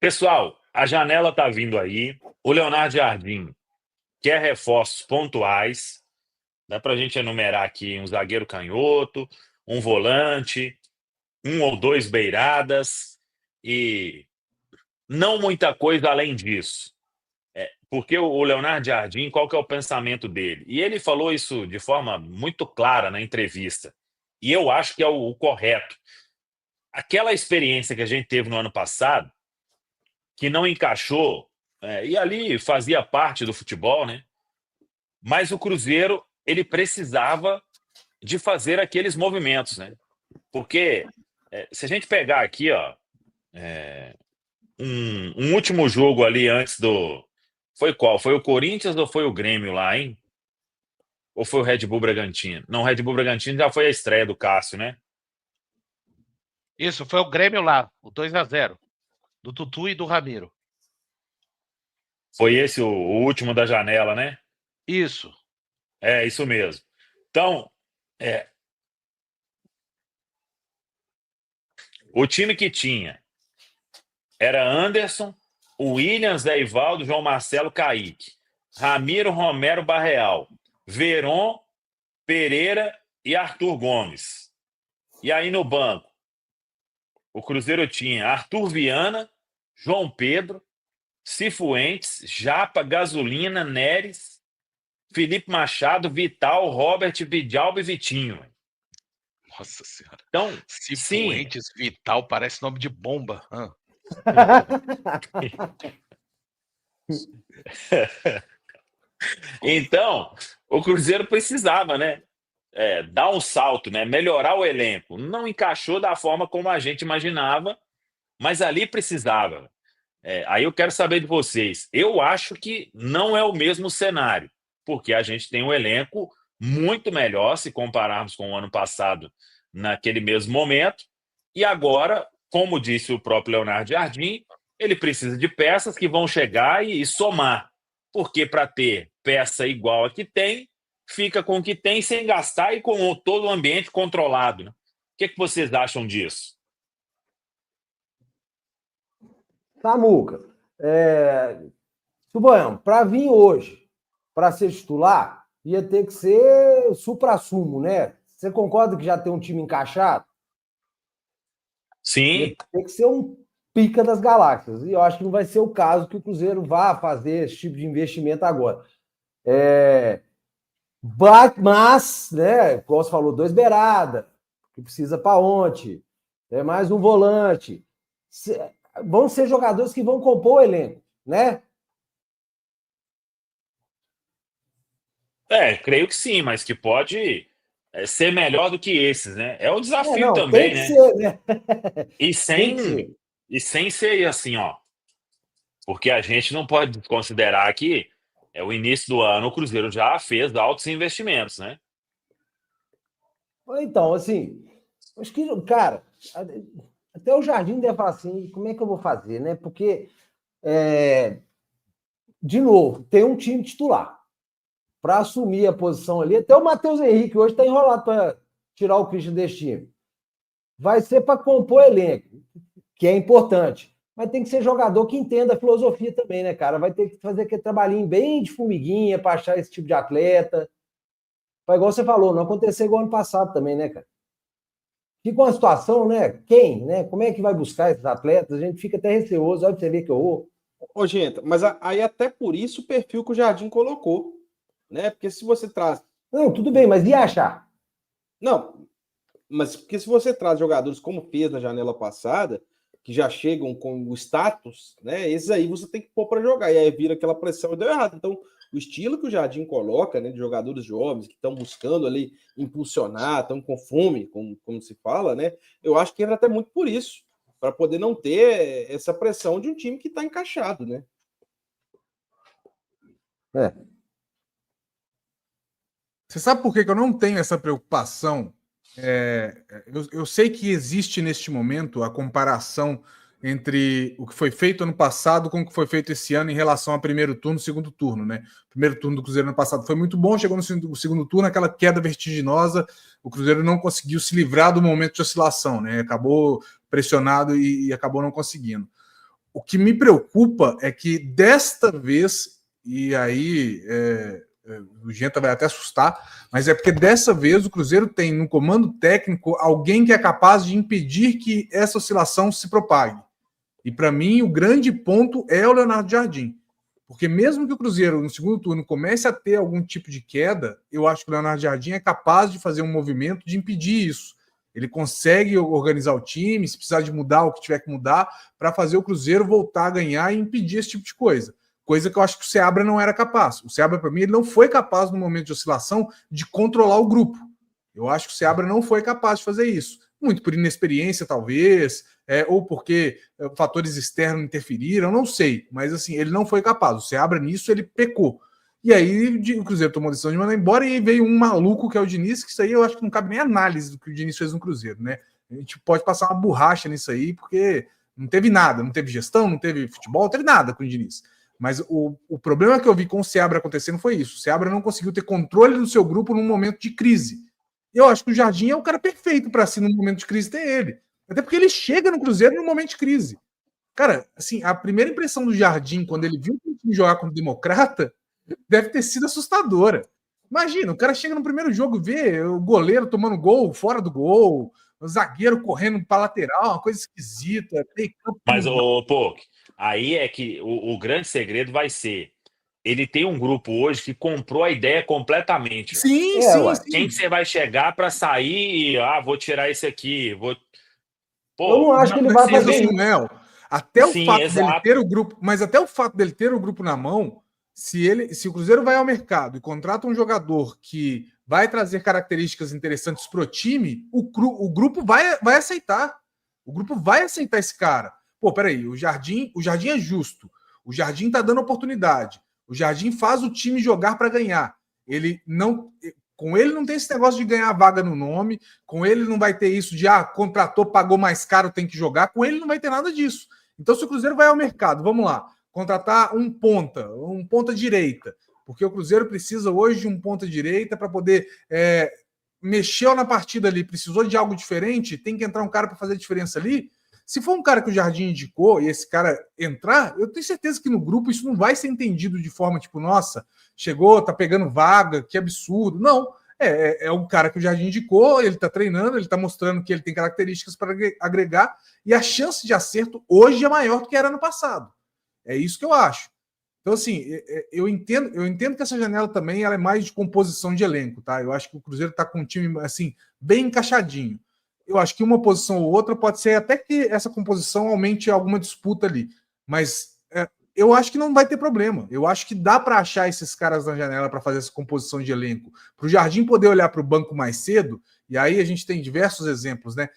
Pessoal, a janela está vindo aí. O Leonardo Jardim quer reforços pontuais. Dá para a gente enumerar aqui um zagueiro canhoto, um volante, um ou dois beiradas e não muita coisa além disso. Porque o Leonardo Jardim, qual que é o pensamento dele? E ele falou isso de forma muito clara na entrevista. E eu acho que é o correto. Aquela experiência que a gente teve no ano passado, que não encaixou, e ali fazia parte do futebol, né? Mas o Cruzeiro, ele precisava de fazer aqueles movimentos, né? Porque se a gente pegar aqui, ó, um último jogo ali antes do... Foi qual? Foi o Corinthians ou foi o Grêmio lá, hein? Ou foi o Red Bull Bragantino? Não, o Red Bull Bragantino já foi a estreia do Cássio, né? Isso, foi o Grêmio lá, o 2-0, do Tutu e do Ramiro. Foi esse o último da janela, né? Isso. É, isso mesmo. Então, o time que tinha era Anderson, Williams, Zé Ivaldo, João Marcelo, Kaique, Ramiro, Romero, Barreal, Veron, Pereira e Arthur Gomes. E aí no banco, o Cruzeiro tinha Arthur Viana, João Pedro, Cifuentes, Japa, Gasolina, Neres, Felipe Machado, Vital, Robert, Vidalba e Vitinho. Nossa Senhora. Então, Cifuentes, Vital, parece nome de bomba. Então, o Cruzeiro precisava, né? Dar um salto, né? Melhorar o elenco. Não encaixou da forma como a gente imaginava, mas ali precisava. Aí eu quero saber de vocês. Eu acho que não é o mesmo cenário, porque a gente tem um elenco muito melhor se compararmos com o ano passado naquele mesmo momento. E agora, como disse o próprio Leonardo Jardim, ele precisa de peças que vão chegar e somar. Porque para ter peça igual a que tem, fica com o que tem sem gastar e com todo o ambiente controlado. Né? O que vocês acham disso? Samuca, Tubarão, para vir hoje, para ser titular, ia ter que ser supra-sumo, né? Você concorda que já tem um time encaixado? Sim. Ia ter que ser um pica das galáxias. E eu acho que não vai ser o caso que o Cruzeiro vá fazer esse tipo de investimento agora. Mas, né, como você falou, 2 beiradas, que precisa para ontem, mais um volante. Vão ser jogadores que vão compor o elenco, né? Creio que sim, mas que pode ser melhor do que esses, né? É o desafio não, também, tem que né? ser, né? E sem ser assim, ó. Porque a gente não pode considerar que o início do ano o Cruzeiro já fez altos investimentos, né? Então, assim, acho que, cara, até o Jardim deve falar assim, como é que eu vou fazer, né? Porque, de novo, tem um time titular para assumir a posição ali. Até o Matheus Henrique hoje está enrolado para tirar o Christian desse time. Vai ser para compor elenco, que é importante. Mas tem que ser jogador que entenda a filosofia também, né, cara? Vai ter que fazer aquele trabalhinho bem de formiguinha para achar esse tipo de atleta. Mas, igual você falou, não aconteceu igual ano passado também, né, cara? Fica uma situação, né? Quem, né? Como é que vai buscar esses atletas? A gente fica até receoso. Olha pra você ver que eu... Ô, gente, mas aí até por isso o perfil que o Jardim colocou, né? Porque se você traz... Não, tudo bem, mas e achar? Não, mas porque se você traz jogadores como fez na janela passada, que já chegam com o status, né? Esses aí você tem que pôr para jogar. E aí vira aquela pressão e deu errado. Então, o estilo que o Jardim coloca, né, de jogadores jovens que estão buscando ali impulsionar, estão com fome, como se fala, né? Eu acho que entra até muito por isso, para poder não ter essa pressão de um time que está encaixado, né? Você sabe por que eu não tenho essa preocupação? Eu sei que existe neste momento a comparação entre o que foi feito ano passado com o que foi feito esse ano em relação ao primeiro turno e segundo turno, né? O primeiro turno do Cruzeiro ano passado foi muito bom, chegou no segundo turno, aquela queda vertiginosa, o Cruzeiro não conseguiu se livrar do momento de oscilação, né? Acabou pressionado e acabou não conseguindo. o que me preocupa é que desta vez, e aí o Genta vai até assustar, mas é porque dessa vez o Cruzeiro tem no comando técnico alguém que é capaz de impedir que essa oscilação se propague. E para mim o grande ponto é o Leonardo Jardim. Porque mesmo que o Cruzeiro no segundo turno comece a ter algum tipo de queda, eu acho que o Leonardo Jardim é capaz de fazer um movimento de impedir isso. Ele consegue organizar o time, se precisar de mudar o que tiver que mudar, para fazer o Cruzeiro voltar a ganhar e impedir esse tipo de coisa. Coisa que eu acho que o Seabra não era capaz. O Seabra, para mim, ele não foi capaz, no momento de oscilação, de controlar o grupo. Eu acho que o Seabra não foi capaz de fazer isso. Muito por inexperiência, talvez, ou porque fatores externos interferiram, não sei. Mas, assim, ele não foi capaz. O Seabra, nisso, ele pecou. E aí o Cruzeiro tomou a decisão de mandar embora e aí veio um maluco que é o Diniz, que isso aí eu acho que não cabe nem análise do que o Diniz fez no Cruzeiro, né? A gente pode passar uma borracha nisso aí, porque não teve nada, não teve gestão, não teve futebol, não teve nada com o Diniz. Mas o problema que eu vi com o Seabra acontecendo foi isso. O Seabra não conseguiu ter controle do seu grupo num momento de crise. Eu acho que o Jardim é o cara perfeito para, assim, num momento de crise, ter ele. Até porque ele chega no Cruzeiro num momento de crise. Cara, assim, a primeira impressão do Jardim, quando ele viu o time jogar contra o Democrata, deve ter sido assustadora. Imagina, o cara chega no primeiro jogo, vê o goleiro tomando gol fora do gol, o zagueiro correndo para lateral, uma coisa esquisita. Mas, pô, aí é que o grande segredo vai ser, ele tem um grupo hoje que comprou a ideia completamente. Sim, Quem que você vai chegar para sair e, vou tirar esse aqui, vou... Pô, eu não acho que ele vai fazer isso. Até o fato dele ter o grupo, mas até o fato dele ter o grupo na mão, se o Cruzeiro vai ao mercado e contrata um jogador que vai trazer características interessantes para o time, o grupo vai aceitar. O grupo vai aceitar esse cara. Pô, peraí, o Jardim é justo. O Jardim tá dando oportunidade. O Jardim faz o time jogar para ganhar. Com ele não tem esse negócio de ganhar vaga no nome, com ele não vai ter isso de contratou, pagou mais caro, tem que jogar, com ele não vai ter nada disso. Então, se o Cruzeiro vai ao mercado, vamos lá, contratar um ponta direita, porque o Cruzeiro precisa hoje de um ponta direita para poder mexeu na partida ali, precisou de algo diferente, tem que entrar um cara para fazer a diferença ali. Se for um cara que o Jardim indicou e esse cara entrar, eu tenho certeza que no grupo isso não vai ser entendido de forma tipo, nossa, chegou, tá pegando vaga, que absurdo. Não, é um cara que o Jardim indicou, ele tá treinando, ele tá mostrando que ele tem características para agregar e a chance de acerto hoje é maior do que era no passado. É isso que eu acho. Então, assim, eu entendo que essa janela também ela é mais de composição de elenco, tá? Eu acho que o Cruzeiro está com um time, assim, bem encaixadinho. Eu acho que uma posição ou outra pode ser até que essa composição aumente alguma disputa ali. Mas eu acho que não vai ter problema. Eu acho que dá para achar esses caras na janela para fazer essa composição de elenco. Para o Jardim poder olhar para o banco mais cedo, e aí a gente tem diversos exemplos, né?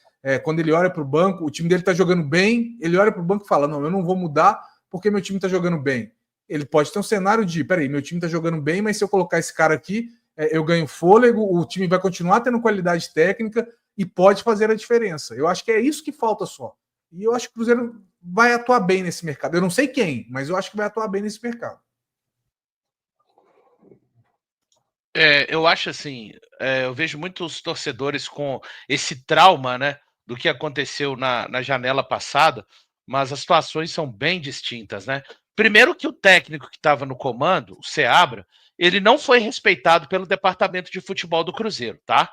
Quando ele olha para o banco, o time dele está jogando bem, ele olha para o banco e fala, não, eu não vou mudar porque meu time está jogando bem. Ele pode ter um cenário de, peraí, meu time está jogando bem, mas se eu colocar esse cara aqui, eu ganho fôlego, o time vai continuar tendo qualidade técnica e pode fazer a diferença. Eu acho que é isso que falta só. E eu acho que o Cruzeiro vai atuar bem nesse mercado. Eu não sei quem, mas eu acho que vai atuar bem nesse mercado. Eu acho assim, eu vejo muitos torcedores com esse trauma, né, do que aconteceu na janela passada, mas as situações são bem distintas, né? Primeiro que o técnico que estava no comando, o Seabra, ele não foi respeitado pelo departamento de futebol do Cruzeiro, tá?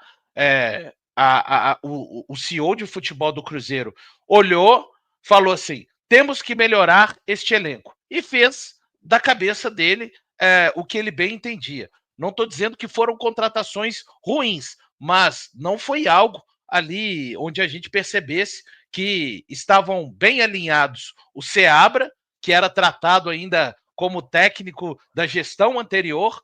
O CEO de futebol do Cruzeiro olhou, falou assim, temos que melhorar este elenco. E fez da cabeça dele o que ele bem entendia. Não estou dizendo que foram contratações ruins, mas não foi algo ali onde a gente percebesse que estavam bem alinhados o Seabra, que era tratado ainda como técnico da gestão anterior,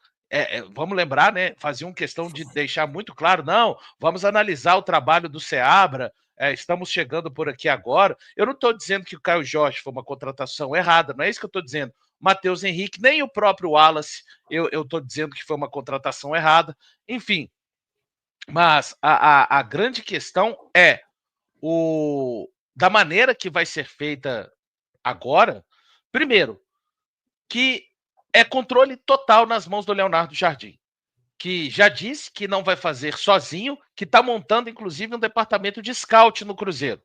vamos lembrar, né? Faziam questão de deixar muito claro, não, vamos analisar o trabalho do Seabra, estamos chegando por aqui agora. Eu não estou dizendo que o Caio Jorge foi uma contratação errada, não é isso que eu estou dizendo. Matheus Henrique, nem o próprio Wallace, eu estou dizendo que foi uma contratação errada. Enfim, mas a grande questão é da maneira que vai ser feita agora. Primeiro, que é controle total nas mãos do Leonardo Jardim, que já disse que não vai fazer sozinho, que está montando, inclusive, um departamento de scout no Cruzeiro,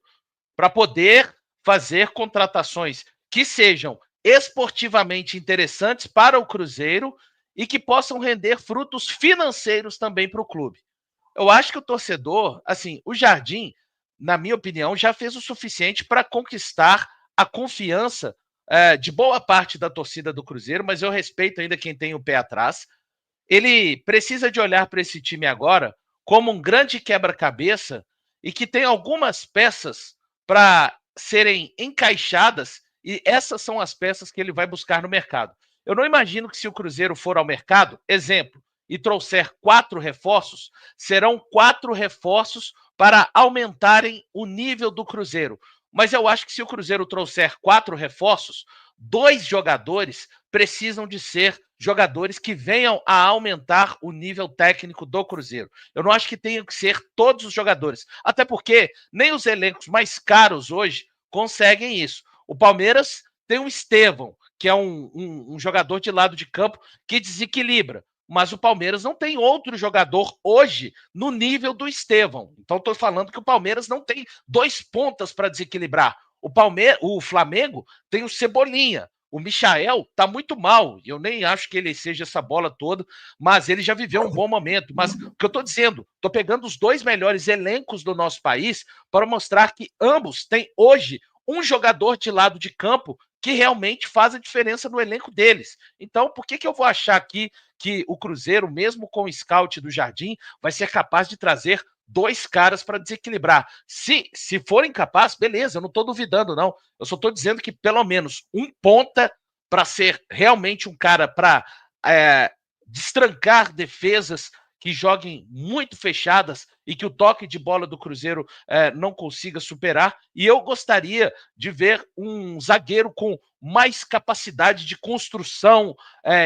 para poder fazer contratações que sejam esportivamente interessantes para o Cruzeiro e que possam render frutos financeiros também para o clube. Eu acho que o torcedor, assim, o Jardim, na minha opinião, já fez o suficiente para conquistar a confiança de boa parte da torcida do Cruzeiro, mas eu respeito ainda quem tem o pé atrás. Ele precisa de olhar para esse time agora como um grande quebra-cabeça e que tem algumas peças para serem encaixadas, e essas são as peças que ele vai buscar no mercado. Eu não imagino que se o Cruzeiro for ao mercado, exemplo, e trouxer 4 reforços, serão 4 reforços para aumentarem o nível do Cruzeiro. Mas eu acho que se o Cruzeiro trouxer 4 reforços, 2 jogadores precisam de ser jogadores que venham a aumentar o nível técnico do Cruzeiro. Eu não acho que tenham que ser todos os jogadores, até porque nem os elencos mais caros hoje conseguem isso. O Palmeiras tem o Estevão, que é um jogador de lado de campo que desequilibra, mas o Palmeiras não tem outro jogador hoje no nível do Estevão. Então estou falando que o Palmeiras não tem 2 pontas para desequilibrar. O Flamengo tem o Cebolinha. O Michael tá muito mal, eu nem acho que ele seja essa bola toda, mas ele já viveu um bom momento. Mas o que eu tô dizendo, tô pegando os 2 melhores elencos do nosso país para mostrar que ambos têm hoje um jogador de lado de campo que realmente faz a diferença no elenco deles. Então, por que eu vou achar aqui que o Cruzeiro, mesmo com o scout do Jardim, vai ser capaz de trazer 2 caras para desequilibrar? Se forem capazes, beleza, eu não estou duvidando, não. Eu só estou dizendo que pelo menos um ponta para ser realmente um cara para destrancar defesas que joguem muito fechadas e que o toque de bola do Cruzeiro não consiga superar. E eu gostaria de ver um zagueiro com mais capacidade de construção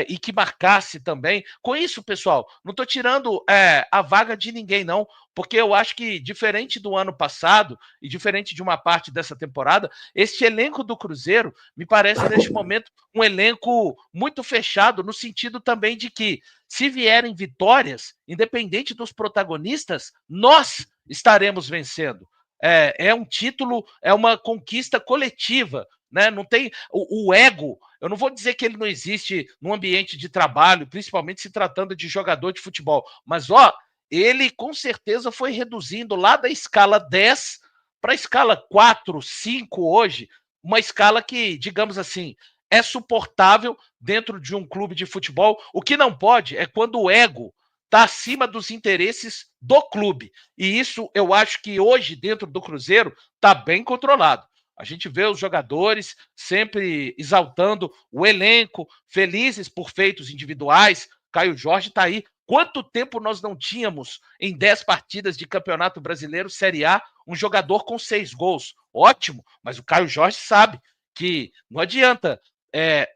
e que marcasse também. Com isso, pessoal, não estou tirando a vaga de ninguém, não, porque eu acho que, diferente do ano passado e diferente de uma parte dessa temporada, este elenco do Cruzeiro me parece, neste momento, um elenco muito fechado, no sentido também de que, se vierem vitórias, independente dos protagonistas, nós estaremos vencendo. É um título, é uma conquista coletiva, né? Não tem o ego. Eu não vou dizer que ele não existe no ambiente de trabalho, principalmente se tratando de jogador de futebol, mas ele com certeza foi reduzindo lá da escala 10 para a escala 4, 5 hoje, uma escala que, digamos assim, é suportável dentro de um clube de futebol. O que não pode é quando o ego está acima dos interesses do clube. E isso eu acho que hoje, dentro do Cruzeiro, está bem controlado. A gente vê os jogadores sempre exaltando o elenco, felizes por feitos individuais. Caio Jorge está aí. Quanto tempo nós não tínhamos em 10 partidas de Campeonato Brasileiro Série A um jogador com 6 gols? Ótimo, mas o Caio Jorge sabe que não adianta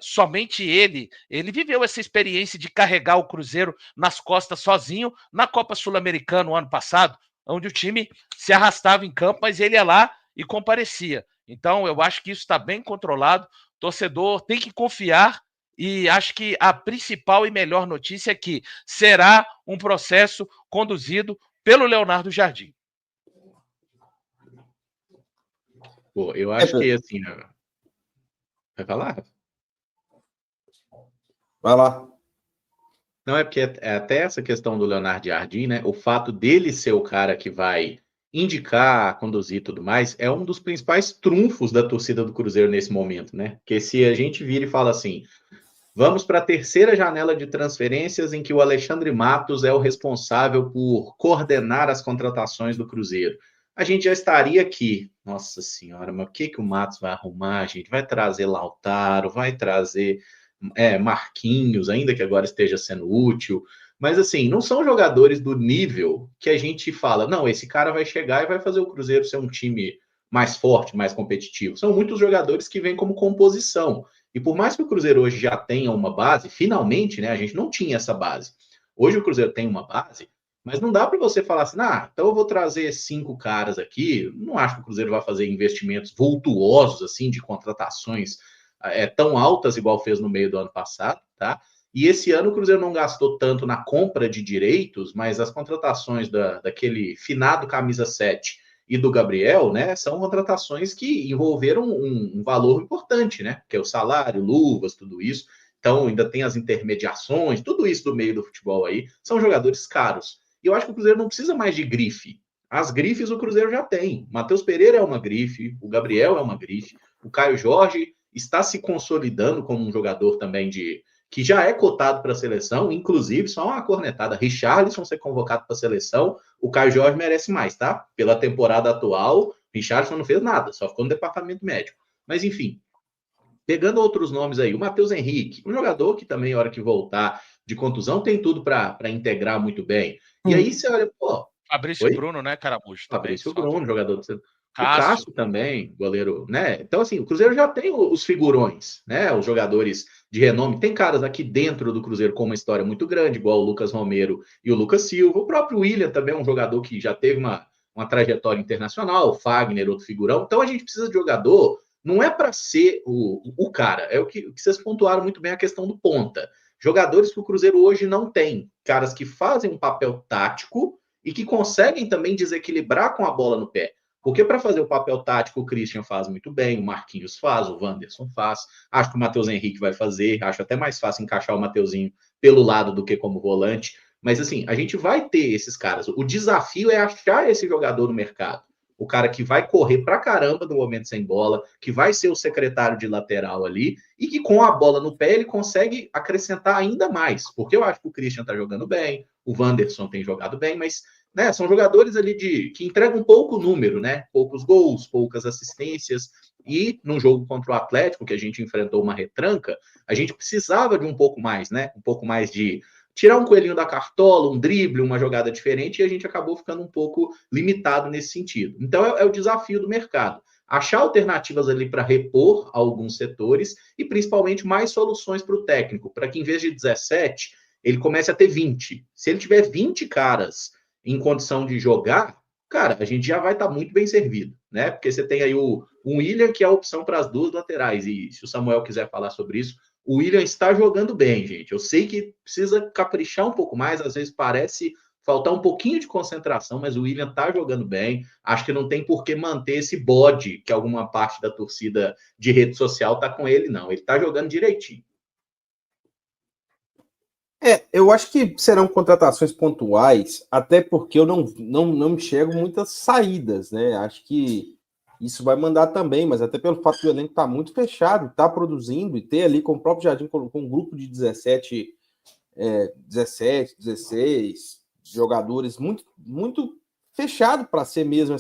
somente ele viveu essa experiência de carregar o Cruzeiro nas costas sozinho na Copa Sul-Americana no ano passado, onde o time se arrastava em campo, mas ele ia lá e comparecia. Então, eu acho que isso está bem controlado. O torcedor tem que confiar e acho que a principal e melhor notícia é que será um processo conduzido pelo Leonardo Jardim. Pô, eu acho que assim... Vai falar? Vai lá. Não, é porque até essa questão do Leonardo Jardim, né? O fato dele ser o cara que vai indicar, conduzir e tudo mais, é um dos principais trunfos da torcida do Cruzeiro nesse momento, né? Porque se a gente vira e fala assim, vamos para a terceira janela de transferências em que o Alexandre Matos é o responsável por coordenar as contratações do Cruzeiro, a gente já estaria aqui. Nossa senhora, mas o que o Matos vai arrumar, gente? Vai trazer Lautaro, vai trazer Marquinhos, ainda que agora esteja sendo útil, mas assim, não são jogadores do nível que a gente fala, não, esse cara vai chegar e vai fazer o Cruzeiro ser um time mais forte, mais competitivo. São muitos jogadores que vêm como composição, e por mais que o Cruzeiro hoje já tenha uma base, finalmente, né, a gente não tinha essa base. Hoje o Cruzeiro tem uma base, mas não dá para você falar assim, então eu vou trazer 5 caras aqui, não acho que o Cruzeiro vai fazer investimentos vultuosos, assim, de contratações tão altas igual fez no meio do ano passado, tá? E esse ano o Cruzeiro não gastou tanto na compra de direitos, mas as contratações daquele finado camisa 7 e do Gabriel, né, são contratações que envolveram um valor importante, né, que é o salário, luvas, tudo isso. Então, ainda tem as intermediações, tudo isso do meio do futebol aí, são jogadores caros. E eu acho que o Cruzeiro não precisa mais de grife. As grifes o Cruzeiro já tem. Matheus Pereira é uma grife, o Gabriel é uma grife, o Caio Jorge está se consolidando como um jogador também que já é cotado para a seleção, inclusive, só uma cornetada, Richarlison ser convocado para a seleção, o Caio Jorge merece mais, tá? Pela temporada atual, Richarlison não fez nada, só ficou no departamento médico. Mas, enfim, pegando outros nomes aí, o Matheus Henrique, um jogador que também, na hora que voltar de contusão, tem tudo para integrar muito bem. E aí você olha, pô... Fabrício Oi? Bruno, né, Caramujo? Também. Fabrício Bruno, jogador do... O Cássio. Cássio também, goleiro, né? Então, assim, o Cruzeiro já tem os figurões, né? Os jogadores de renome. Tem caras aqui dentro do Cruzeiro com uma história muito grande, igual o Lucas Romero e o Lucas Silva. O próprio William também é um jogador que já teve uma trajetória internacional, o Fagner, outro figurão. Então, a gente precisa de jogador, não é para ser o cara, é o que vocês pontuaram muito bem, a questão do ponta. Jogadores que o Cruzeiro hoje não tem, caras que fazem um papel tático e que conseguem também desequilibrar com a bola no pé. Porque para fazer o papel tático, o Christian faz muito bem, o Marquinhos faz, o Wanderson faz. Acho que o Matheus Henrique vai fazer. Acho até mais fácil encaixar o Mateuzinho pelo lado do que como volante. Mas, assim, a gente vai ter esses caras. O desafio é achar esse jogador no mercado. O cara que vai correr pra caramba no momento sem bola, que vai ser o secretário de lateral ali, e que com a bola no pé ele consegue acrescentar ainda mais. Porque eu acho que o Christian tá jogando bem, o Wanderson tem jogado bem, mas... né, são jogadores ali que entregam pouco número, né? Poucos gols, poucas assistências. E num jogo contra o Atlético, que a gente enfrentou uma retranca, a gente precisava de um pouco mais, né? Um pouco mais de tirar um coelhinho da cartola, um drible, uma jogada diferente, e a gente acabou ficando um pouco limitado nesse sentido. Então é o desafio do mercado. Achar alternativas ali para repor alguns setores e principalmente mais soluções para o técnico, para que em vez de 17, ele comece a ter 20. Se ele tiver 20 caras em condição de jogar, cara, a gente já vai estar muito bem servido, né? Porque você tem aí o William, que é a opção para as duas laterais, e se o Samuel quiser falar sobre isso, o William está jogando bem, gente. Eu sei que precisa caprichar um pouco mais, às vezes parece faltar um pouquinho de concentração, mas o William está jogando bem. Acho que não tem por que manter esse bode que alguma parte da torcida de rede social está com ele, não. Ele está jogando direitinho. Eu acho que serão contratações pontuais, até porque eu não enxergo muitas saídas, né? Acho que isso vai mandar também, mas até pelo fato do elenco estar muito fechado, estar produzindo e ter ali com o próprio Jardim, com um grupo de 17, 16 jogadores muito, muito fechado para ser mesmo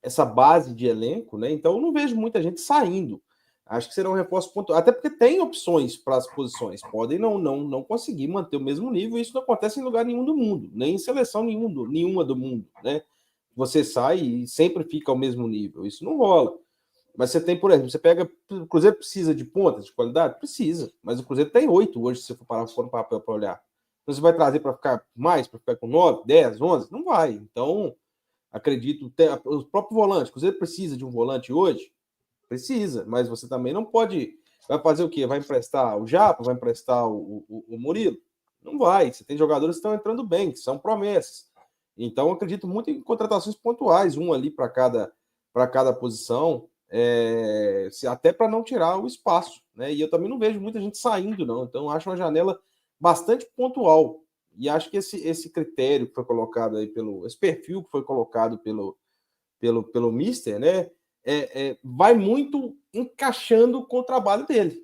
essa base de elenco, né? Então eu não vejo muita gente saindo. Acho que será um reforço pontual, até porque tem opções para as posições, podem não conseguir manter o mesmo nível, e isso não acontece em lugar nenhum do mundo, nem em seleção nenhuma do mundo, né? Você sai e sempre fica ao mesmo nível, isso não rola. Mas você tem, por exemplo, você pega, o Cruzeiro precisa de pontas de qualidade? Precisa, mas o Cruzeiro tem 8 hoje, se você for parar no papel para olhar. Então você vai trazer para ficar mais, para ficar com 9, 10, 11? Não vai. Então, acredito, o próprio volante, o Cruzeiro precisa de um volante hoje? Precisa, mas você também não pode. Vai fazer o quê? Vai emprestar o Japa? Vai emprestar o Murilo? Não vai. Você tem jogadores que estão entrando bem, que são promessas. Então, eu acredito muito em contratações pontuais, um ali para cada posição, até para não tirar o espaço, né? E eu também não vejo muita gente saindo, não. Então, eu acho uma janela bastante pontual. E acho que esse critério que foi colocado aí esse perfil que foi colocado pelo Mister, né? Vai muito encaixando com o trabalho dele,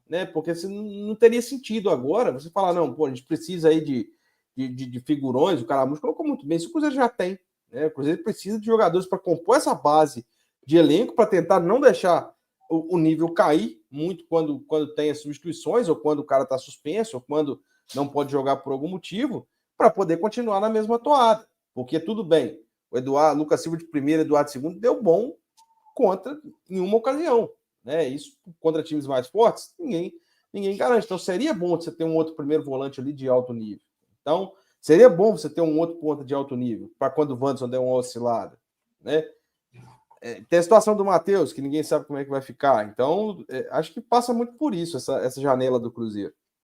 né? Porque não teria sentido agora você falar, não, pô, a gente precisa aí de figurões, o Caramujo colocou muito bem, isso o Cruzeiro já tem, né? O Cruzeiro precisa de jogadores para compor essa base de elenco, para tentar não deixar o nível cair muito quando tem as substituições, ou quando o cara está suspenso, ou quando não pode jogar por algum motivo, para poder continuar na mesma toada. Porque tudo bem, o Lucas Silva de primeiro, Eduardo de segundo, deu bom contra em uma ocasião, né? Isso contra times mais fortes, ninguém garante. Então seria bom você ter um outro primeiro volante ali de alto nível. Então seria bom você ter um outro ponta de alto nível para quando o Wanderson der uma oscilada, né? Tem a situação do Matheus, que ninguém sabe como é que vai ficar. Então acho que passa muito por isso essa janela do Cruzeiro.